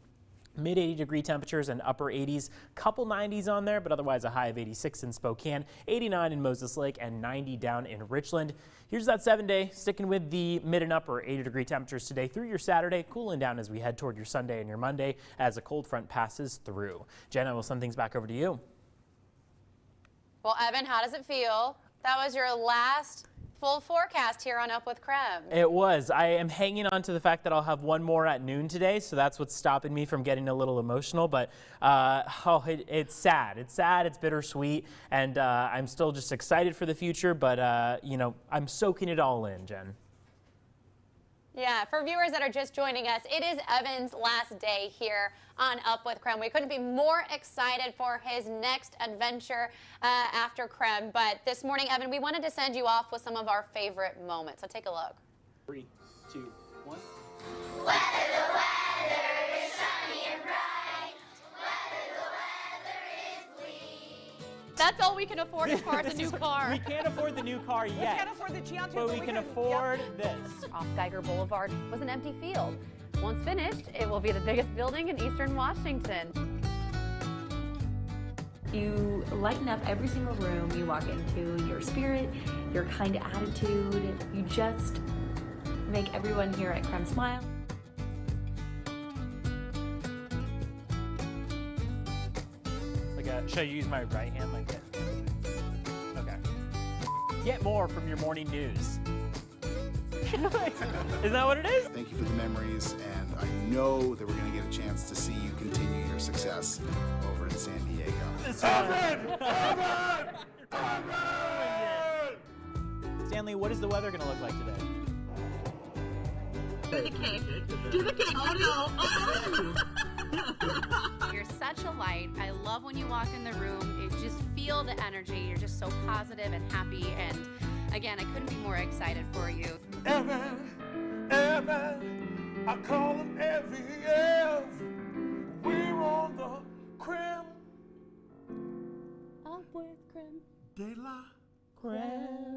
Mid 80-degree temperatures and upper 80s, couple 90s on there, but otherwise a high of 86 in Spokane, 89 in Moses Lake, and 90 down in Richland. Here's that 7-day, sticking with the mid and upper 80-degree temperatures today through your Saturday, cooling down as we head toward your Sunday and your Monday as a cold front passes through. Jen, I will send things back over to you. Well, Evan, how does it feel? That was your last full forecast here on Up with KREM. It was. I am hanging on to the fact that I'll have one more at noon today, so that's what's stopping me from getting a little emotional. But it's sad. It's sad. It's bittersweet, and I'm still just excited for the future. But you know, I'm soaking it all in, Jen. Yeah, for viewers that are just joining us, it is Evan's last day here on Up with KREM. We couldn't be more excited for his next adventure after KREM. But this morning, Evan, we wanted to send you off with some of our favorite moments. So take a look. 3, 2, 1. Weather, the weather is sunny and bright. Weather, the weather is bleak. That's all we can afford as far as a new car. We can't afford the new car yet. We can't afford the Chianti, but we can afford this. Off Geiger Boulevard was an empty field. Once finished, it will be the biggest building in Eastern Washington. You lighten up every single room you walk into, your spirit, your kind attitude. You just make everyone here at KREM smile. Should I use my right hand like this? Okay. Get more from your morning news. Isn't that what it is? Thank you for the memories, and I know that we're going to get a chance to see you continue your success over in San Diego. Stanley, what is the weather going to look like today? Do the cake. Do the cake. Oh, no. You're such a light. I love when you walk in the room. You just feel the energy. You're just so positive and happy. And again, I couldn't be more excited for you. Evan, I call him Evie. We're on the KREM. Up with KREM. De la KREM.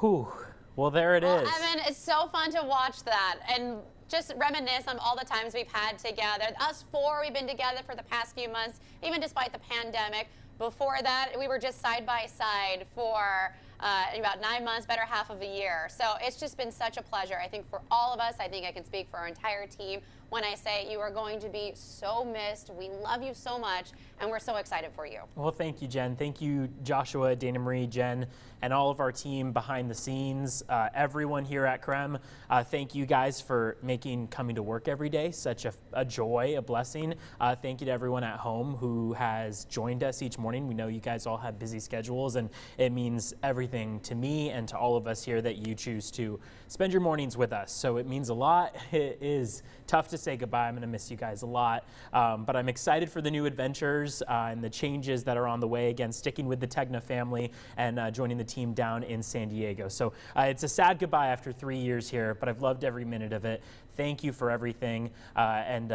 Whew. Well, there it is. Evan, it's so fun to watch that and just reminisce on all the times we've had together. Us four, we've been together for the past few months, even despite the pandemic. Before that, we were just side by side for about 9 months, better half of a year. So it's just been such a pleasure. I think for all of us, I think I can speak for our entire team when I say you are going to be so missed. We love you so much, and we're so excited for you. Well, thank you, Jen. Thank you, Joshua, Dana Marie, Jen, and all of our team behind the scenes, everyone here at KREM. Thank you guys for making coming to work every day such a joy, a blessing. Thank you to everyone at home who has joined us each morning. We know you guys all have busy schedules, and it means everything to me and to all of us here that you choose to spend your mornings with us. So it means a lot. It is tough to say goodbye. I'm going to miss you guys a lot, but I'm excited for the new adventures and the changes that are on the way. Again, sticking with the Tegna family and joining the team down in San Diego. So it's a sad goodbye after 3 years here, but I've loved every minute of it. Thank you for everything, and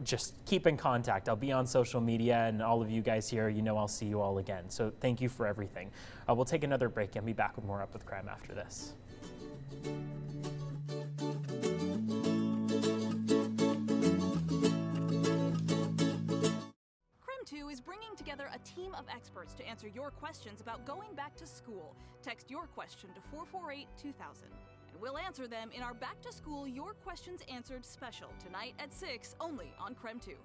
just keep in contact. I'll be on social media, and all of you guys here, you know I'll see you all again. So thank you for everything. We'll take another break and be back with more Up with KREM after this. KREM2 is bringing together a team of experts to answer your questions about going back to school. Text your question to 448-2000. And we'll answer them in our Back to School Your Questions Answered special tonight at 6, only on KREM2.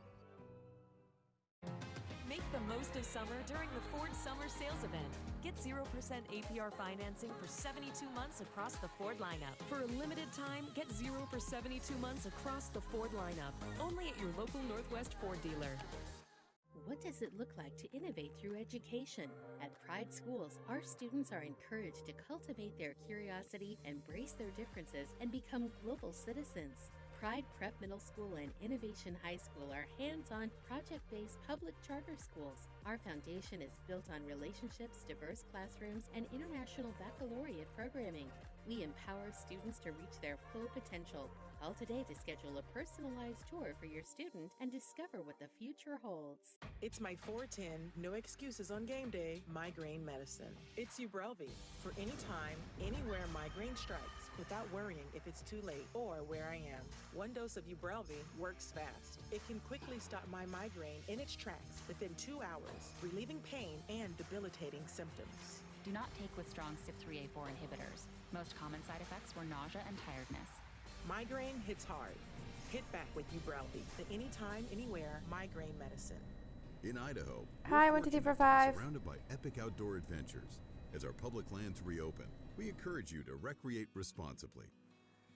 Make the most of summer during the Ford Summer Sales Event. Get 0% APR financing for 72 months across the Ford lineup. For a limited time, get 0 for 72 months across the Ford lineup. Only at your local Northwest Ford dealer. What does it look like to innovate through education? At Pride Schools, our students are encouraged to cultivate their curiosity, embrace their differences, and become global citizens. Pride Prep Middle School and Innovation High School are hands-on, project-based public charter schools. Our foundation is built on relationships, diverse classrooms, and international baccalaureate programming. We empower students to reach their full potential. Call today to schedule a personalized tour for your student and discover what the future holds. It's my 410, no excuses on game day, migraine medicine. It's Ubrelvy for anytime, anywhere migraine strikes without worrying if it's too late or where I am. One dose of Ubrelvy works fast. It can quickly stop my migraine in its tracks within 2 hours, relieving pain and debilitating symptoms. Do not take with strong CYP3A4 inhibitors. Most common side effects were nausea and tiredness. Migraine hits hard. Hit back with Ubrelvy, the anytime, anywhere migraine medicine. In Idaho, Hi, 1, 2, 3, 4, 5. Surrounded by epic outdoor adventures. As our public lands reopen, we encourage you to recreate responsibly.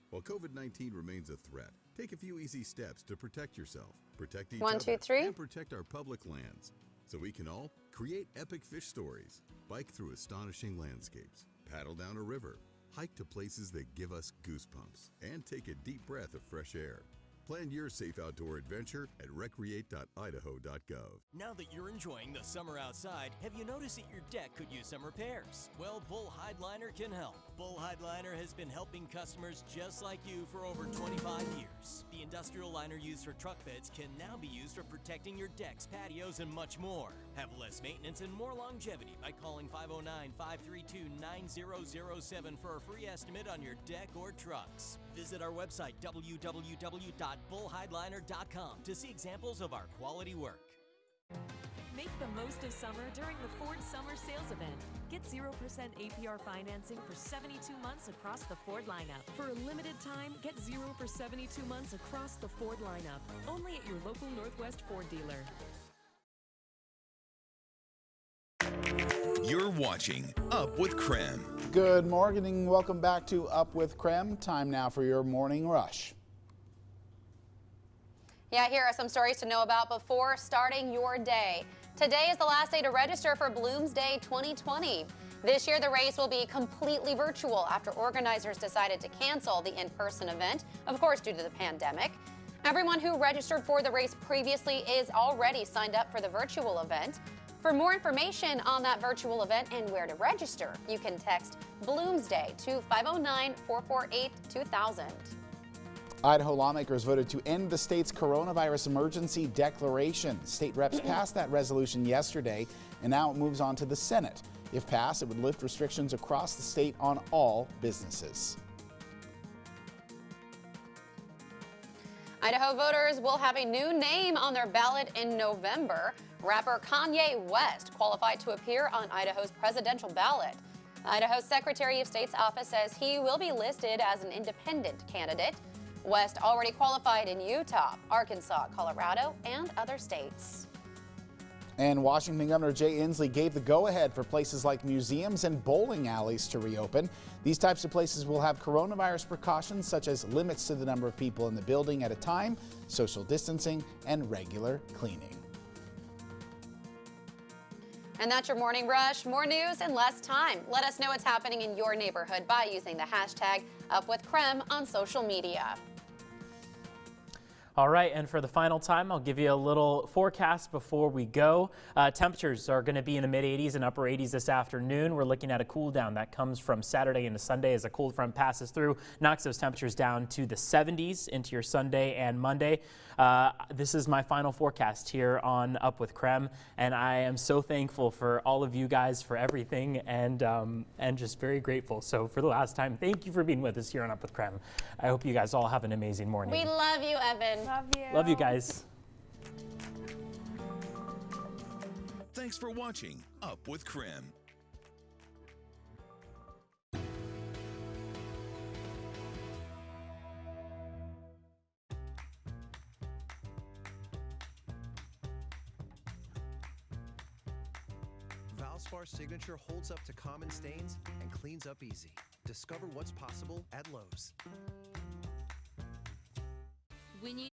While COVID-19 remains a threat, take a few easy steps to protect yourself, protect each 1, other, 2, 3. and protect our public lands, so we can all create epic fish stories, bike through astonishing landscapes, paddle down a river, hike to places that give us goosebumps, and take a deep breath of fresh air. Plan your safe outdoor adventure at recreate.idaho.gov. Now that you're enjoying the summer outside, have you noticed that your deck could use some repairs? Well, Bull Hidliner can help. Bull Hidliner has been helping customers just like you for over 25 years. The industrial liner used for truck beds can now be used for protecting your decks, patios, and much more. Have less maintenance and more longevity by calling 509-532-9007 for a free estimate on your deck or trucks. Visit our website, www.bullhidliner.com, to see examples of our quality work. Make the most of summer during the Ford Summer Sales Event. Get 0% APR financing for 72 months across the Ford lineup. For a limited time, get 0 for 72 months across the Ford lineup. Only at your local Northwest Ford dealer. You're watching Up with KREM. Good morning. Welcome back to Up with KREM. Time now for your morning rush. Yeah, here are some stories to know about before starting your day. Today is the last day to register for Bloomsday 2020. This year, the race will be completely virtual after organizers decided to cancel the in-person event, of course, due to the pandemic. Everyone who registered for the race previously is already signed up for the virtual event. For more information on that virtual event and where to register, you can text Bloomsday to 509-448-2000. Idaho lawmakers voted to end the state's coronavirus emergency declaration. State reps passed that resolution yesterday, and now it moves on to the Senate. If passed, it would lift restrictions across the state on all businesses. Idaho voters will have a new name on their ballot in November. Rapper Kanye West qualified to appear on Idaho's presidential ballot. Idaho's Secretary of State's office says he will be listed as an independent candidate. West already qualified in Utah, Arkansas, Colorado, and other states. And Washington Governor Jay Inslee gave the go-ahead for places like museums and bowling alleys to reopen. These types of places will have coronavirus precautions such as limits to the number of people in the building at a time, social distancing, and regular cleaning. And that's your morning rush. More news in less time. Let us know what's happening in your neighborhood by using the hashtag #UpWithKREM on social media. All right, and for the final time, I'll give you a little forecast before we go. Temperatures are going to be in the mid-80s and upper 80s this afternoon. We're looking at a cool down that comes from Saturday into Sunday as a cold front passes through, knocks those temperatures down to the 70s into your Sunday and Monday. This is my final forecast here on Up with KREM, and I am so thankful for all of you guys for everything, and just very grateful. So for the last time, thank you for being with us here on Up with KREM. I hope you guys all have an amazing morning. We love you, Evan. Love you. Love you guys. Thanks for watching Up with KREM. Valspar's signature holds up to common stains and cleans up easy. Discover what's possible at Lowe's. When you